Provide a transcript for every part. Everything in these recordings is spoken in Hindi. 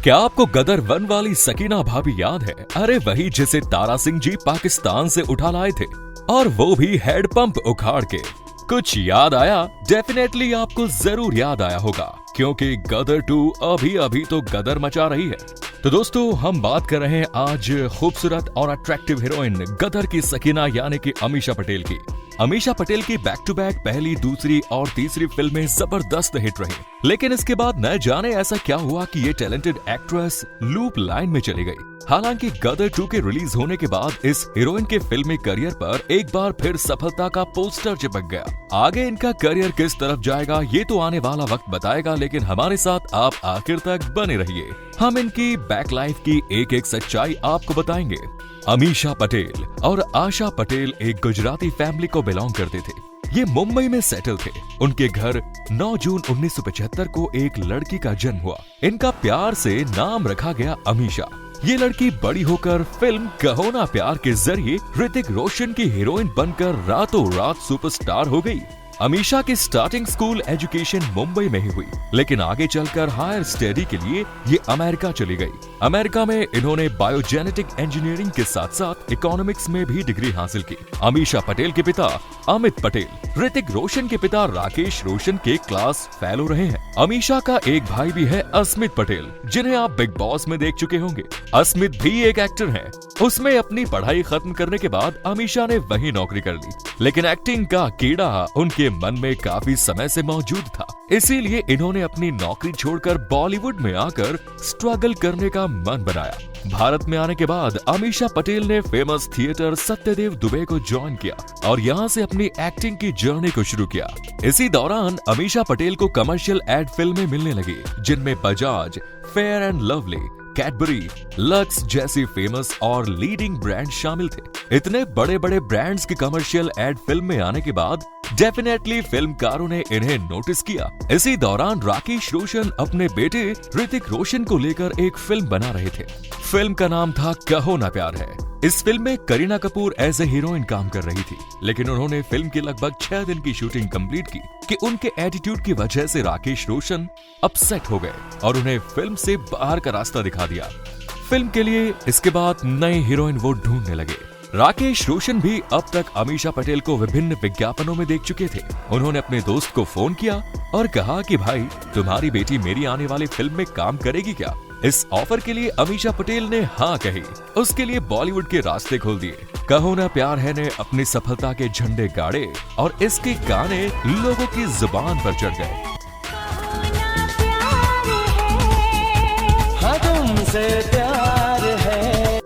क्या आपको गदर 1 वाली सकीना भाभी याद है? अरे वही जिसे तारा सिंह जी पाकिस्तान से उठा लाए थे, और वो भी हेड पंप उखाड़ के। कुछ याद आया? डेफिनेटली आपको जरूर याद आया होगा, क्योंकि गदर 2 अभी अभी तो गदर मचा रही है। तो दोस्तों, हम बात कर रहे हैं आज खूबसूरत और अट्रैक्टिव हीरोइन गदर की सकीना यानी कि अमीषा पटेल की। अमीषा पटेल की बैक टू बैक पहली, दूसरी और तीसरी फिल्में जबरदस्त हिट रही, लेकिन इसके बाद न जाने ऐसा क्या हुआ कि ये टैलेंटेड एक्ट्रेस लूप लाइन में चली गई। हालांकि गदर 2 के रिलीज होने के बाद इस हीरोइन के फिल्मी करियर पर एक बार फिर सफलता का पोस्टर चिपक गया। आगे इनका करियर किस तरफ जाएगा ये तो आने वाला वक्त बताएगा, लेकिन हमारे साथ आप आखिर तक बने रहिए। हम इनकी बैक लाइफ की एक एक सच्चाई आपको बताएंगे। अमीषा पटेल और आशा पटेल एक गुजराती फैमिली को बिलोंग करते थे। ये मुंबई में सेटल थे। उनके घर 9 जून 1975 को एक लड़की का जन्म हुआ। इनका प्यार से नाम रखा गया अमीषा। ये लड़की बड़ी होकर फिल्म कहो ना प्यार के जरिए ऋतिक रोशन की हीरोइन बनकर रातों रात सुपरस्टार हो गई। अमीषा की स्टार्टिंग स्कूल एजुकेशन मुंबई में ही हुई, लेकिन आगे चलकर हायर स्टडी के लिए ये अमेरिका चली गई। अमेरिका में इन्होंने बायोजेनेटिक इंजीनियरिंग के साथ साथ इकोनॉमिक्स में भी डिग्री हासिल की। अमीषा पटेल के पिता अमित पटेल ऋतिक रोशन के पिता राकेश रोशन के क्लास फेलो रहे हैं। अमीषा का एक भाई भी है अस्मित पटेल, जिन्हें आप बिग बॉस में देख चुके होंगे। अस्मित भी एक एक्टर है। उसमें अपनी पढ़ाई खत्म करने के बाद अमीषा ने वही नौकरी कर ली, लेकिन एक्टिंग का कीड़ा उनके मन में काफी समय से मौजूद था। इसीलिए इन्होंने अपनी नौकरी छोड़कर बॉलीवुड में आकर स्ट्रगल करने का मन बनाया। भारत में आने के बाद अमीषा पटेल ने फेमस थिएटर सत्यदेव दुबे को ज्वाइन किया और यहाँ से अपनी एक्टिंग की जर्नी को शुरू किया। इसी दौरान अमीषा पटेल को कमर्शियल एड फिल्में मिलने लगी, जिनमें Bajaj, fair and lovely, Cadbury, lux जैसी फेमस और लीडिंग ब्रांड शामिल थे। इतने बड़े बड़े ब्रांड्स की कमर्शियल एड फिल्म में आने के बाद डेफिनेटली फिल्मकारों ने इन्हें नोटिस किया। इसी दौरान राकेश रोशन अपने बेटे ऋतिक रोशन को लेकर एक फिल्म बना रहे थे। फिल्म का नाम था कहो ना प्यार है। इस फिल्म में Kareena Kapoor as a heroine काम कर रही थी, लेकिन उन्होंने फिल्म की लगभग 6 दिन की शूटिंग कंप्लीट की कि उनके एटीट्यूड की वजह से राकेश रोशन अपसेट हो गए और उन्हें फिल्म से बाहर का रास्ता दिखा दिया। फिल्म के लिए इसके बाद नए हीरोइन वो ढूंढने लगे। राकेश रोशन भी अब तक अमीषा पटेल को विभिन्न विज्ञापनों में देख चुके थे। उन्होंने अपने दोस्त को फोन किया और कहा कि भाई, तुम्हारी बेटी मेरी आने वाली फिल्म में काम करेगी क्या? इस ऑफर के लिए अमीषा पटेल ने हाँ कही। उसके लिए बॉलीवुड के रास्ते खोल दिए। कहो ना प्यार है ने अपनी सफलता के झंडे गाड़े और इसके गाने लोगों की जुबान पर चढ़ गए।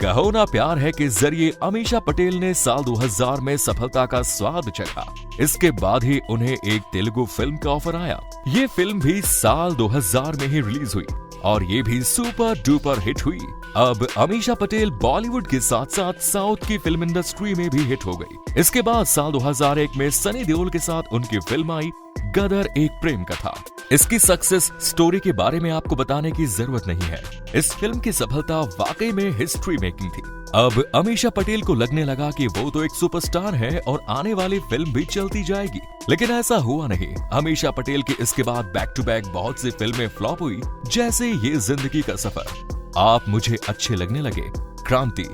कहो ना प्यार है के जरिए अमीषा पटेल ने साल 2000 में सफलता का स्वाद चखा। इसके बाद ही उन्हें एक तेलुगु फिल्म का ऑफर आया। ये फिल्म भी साल 2000 में ही रिलीज हुई और ये भी सुपर डुपर हिट हुई। अब अमीषा पटेल बॉलीवुड के साथ साथ साउथ की फिल्म इंडस्ट्री में भी हिट हो गई। इसके बाद साल 2001 में सनी देओल के साथ उनकी फिल्म आई गदर एक प्रेम कथा। इसकी सक्सेस स्टोरी के बारे में आपको बताने की जरूरत नहीं है। इस फिल्म की सफलता वाकई में हिस्ट्री मेकिंग थी। अब अमीषा पटेल को लगने लगा कि वो तो एक सुपरस्टार है और आने वाली फिल्म भी चलती जाएगी, लेकिन ऐसा हुआ नहीं। अमीषा पटेल की इसके बाद बैक टू बैक बहुत सी फिल्में फ्लॉप हुई, जैसे ये जिंदगी का सफर, आप मुझे अच्छे लगने लगे, क्रांति,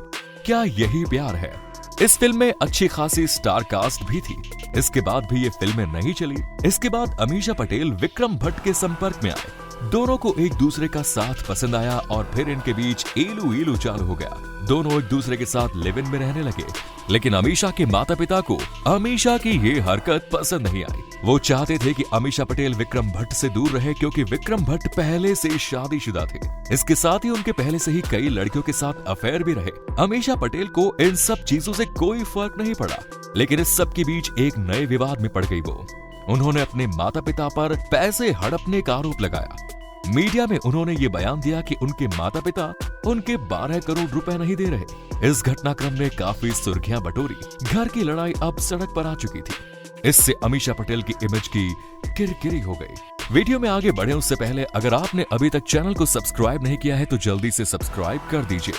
क्या यही प्यार है। इस फिल्म में अच्छी खासी स्टार कास्ट भी थी। इसके बाद भी ये फिल्में नहीं चली। इसके बाद अमीषा पटेल विक्रम भट्ट के संपर्क में आए। दोनों को एक दूसरे का साथ पसंद आया और फिर इनके बीच एलू एलू चालू हो गया। दोनों एक दूसरे के साथ लिव इन में रहने लगे, लेकिन अमीषा के माता पिता को अमीषा की ये हरकत पसंद नहीं आई। वो चाहते थे कि अमीषा पटेल विक्रम भट्ट से दूर रहे, क्योंकि विक्रम भट्ट पहले से शादीशुदा थे। इसके साथ ही उनके पहले से ही कई लड़कियों के साथ अफेयर भी रहे। अमीषा पटेल को इन सब चीजों से कोई फर्क नहीं पड़ा, लेकिन इस सब के बीच एक नए विवाद में पड़ गई वो। उन्होंने अपने माता पिता पर पैसे हड़पने का आरोप लगाया। मीडिया में उन्होंने ये बयान दिया कि उनके माता पिता उनके 12 करोड़ रुपए नहीं दे रहे। इस घटनाक्रम ने काफी सुर्खियां बटोरी। घर की लड़ाई अब सड़क पर आ चुकी थी। इससे अमीषा पटेल की इमेज की किरकिरी हो गई। वीडियो में आगे बढ़े उससे पहले अगर आपने अभी तक चैनल को सब्सक्राइब नहीं किया है तो जल्दी से सब्सक्राइब कर दीजिए।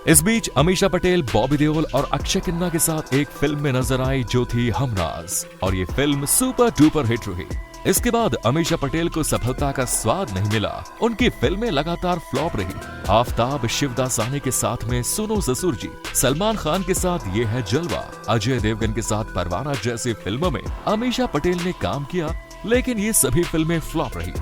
इस बीच अमीषा पटेल बॉबी देओल और अक्षय खन्ना के साथ एक फिल्म में नजर आई जो थी हमराज, और ये फिल्म सुपर डुपर हिट रही। इसके बाद अमीषा पटेल को सफलता का स्वाद नहीं मिला। उनकी फिल्में लगातार फ्लॉप रही। आफताब, शिवदास साहनी के साथ में सुनो ससुर जी, सलमान खान के साथ ये है जलवा, अजय देवगन के साथ परवाना जैसी फिल्मों में अमीषा पटेल ने काम किया, लेकिन ये सभी फिल्में फ्लॉप रही।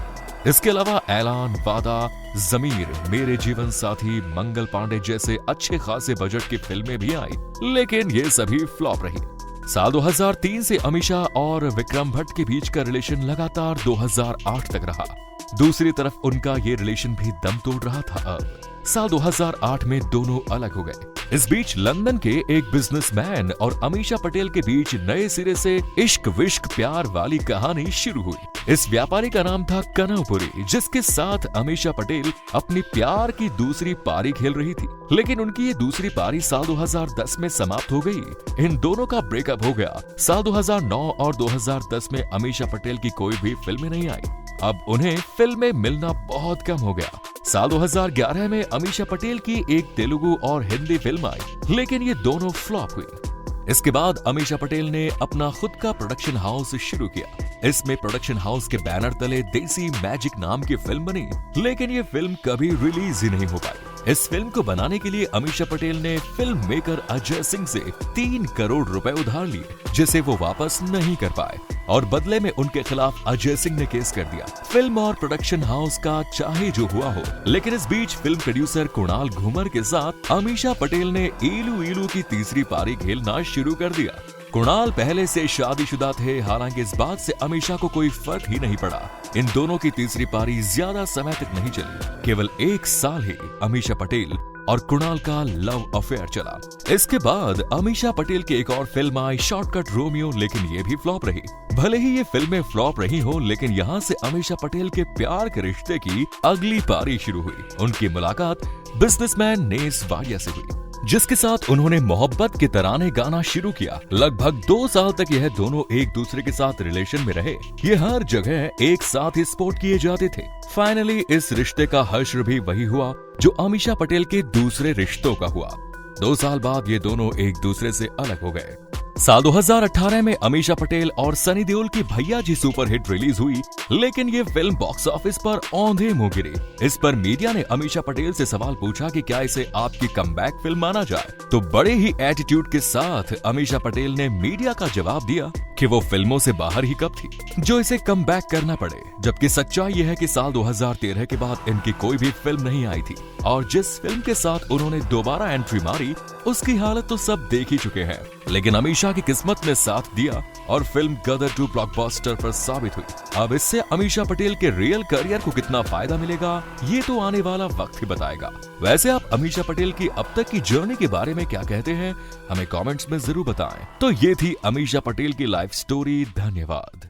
इसके अलावा ऐलान, वादा, जमीर, मेरे जीवन साथी, मंगल पांडे जैसे अच्छे खासे बजट की फिल्में भी आई, लेकिन ये सभी फ्लॉप रही। साल 2003 से अमीषा और विक्रम भट्ट के बीच का रिलेशन लगातार 2008 तक रहा। दूसरी तरफ उनका ये रिलेशन भी दम तोड़ रहा था। अब साल 2008 में दोनों अलग हो गए। इस बीच लंदन के एक बिजनेसमैन और अमीषा पटेल के बीच नए सिरे से इश्क विश्क प्यार वाली कहानी शुरू हुई। इस व्यापारी का नाम था कनवपुरी, जिसके साथ अमीषा पटेल अपनी प्यार की दूसरी पारी खेल रही थी, लेकिन उनकी ये दूसरी पारी साल 2010 में समाप्त हो गई। इन दोनों का ब्रेकअप हो गया। साल 2009 और 2010 में अमीषा पटेल की कोई भी फिल्में नहीं आई। अब उन्हें फिल्में मिलना बहुत कम हो गया। साल 2011 में अमीषा पटेल की एक तेलुगु और हिंदी फिल्म आई, लेकिन ये दोनों फ्लॉप हुई। इसके बाद अमीषा पटेल ने अपना खुद का प्रोडक्शन हाउस शुरू किया। इसमें प्रोडक्शन हाउस के बैनर तले देसी मैजिक नाम की फिल्म बनी, लेकिन ये फिल्म कभी रिलीज ही नहीं हो पाई। इस फिल्म को बनाने के लिए अमीषा पटेल ने फिल्म मेकर अजय सिंह से 3 करोड़ रुपए उधार लिए, जिसे वो वापस नहीं कर पाए, और बदले में उनके खिलाफ अजय सिंह ने केस कर दिया। फिल्म और प्रोडक्शन हाउस का चाहे जो हुआ हो, लेकिन इस बीच फिल्म प्रोड्यूसर कुणाल घूमर के साथ अमीषा पटेल ने ईलू ईलू की तीसरी पारी खेलना शुरू कर दिया। कुणाल पहले से शादीशुदा थे, हालांकि इस बात से अमीषा को कोई फर्क ही नहीं पड़ा। इन दोनों की तीसरी पारी ज्यादा समय तक नहीं चली, केवल 1 साल ही अमीषा पटेल और कुणाल का लव अफेयर चला। इसके बाद अमीषा पटेल की एक और फिल्म आई, शॉर्टकट रोमियो, लेकिन ये भी फ्लॉप रही। भले ही ये फिल्में फ्लॉप रही हो, लेकिन यहाँ से अमीषा पटेल के प्यार के रिश्ते की अगली पारी शुरू हुई। उनकी मुलाकात बिजनेसमैन नेस वाडिया से हुई, जिसके साथ उन्होंने मोहब्बत के तराने गाना शुरू किया। लगभग 2 साल तक यह दोनों एक दूसरे के साथ रिलेशन में रहे। ये हर जगह एक साथ ही स्पोर्ट किए जाते थे। फाइनली इस रिश्ते का हश्र भी वही हुआ जो अमीषा पटेल के दूसरे रिश्तों का हुआ। 2 साल बाद ये दोनों एक दूसरे से अलग हो गए। साल 2018 में अमीषा पटेल और सनी देओल की भैया जी सुपरहिट रिलीज हुई, लेकिन ये फिल्म बॉक्स ऑफिस पर औंधे मुंह गिरी। इस पर मीडिया ने अमीषा पटेल से सवाल पूछा कि क्या इसे आपकी कमबैक फिल्म माना जाए, तो बड़े ही एटीट्यूड के साथ अमीषा पटेल ने मीडिया का जवाब दिया कि वो फिल्मों से बाहर ही कब थी जो इसे कमबैक करना पड़े। जबकि सच्चाई यह है कि साल 2013 के बाद इनकी कोई भी फिल्म नहीं आई थी, और जिस फिल्म के साथ उन्होंने दोबारा एंट्री मारी उसकी हालत तो सब देख ही चुके हैं। लेकिन अमीषा की किस्मत ने साथ दिया और फिल्म गदर 2 ब्लॉकबस्टर पर साबित हुई। अब इससे अमीषा पटेल के रियल करियर को कितना फायदा मिलेगा, ये तो आने वाला वक्त ही बताएगा। वैसे आप अमीषा पटेल की अब तक की जर्नी के बारे में क्या कहते हैं, हमें कमेंट्स में जरूर बताएं। तो ये थी अमीषा पटेल की लाइफ स्टोरी। धन्यवाद।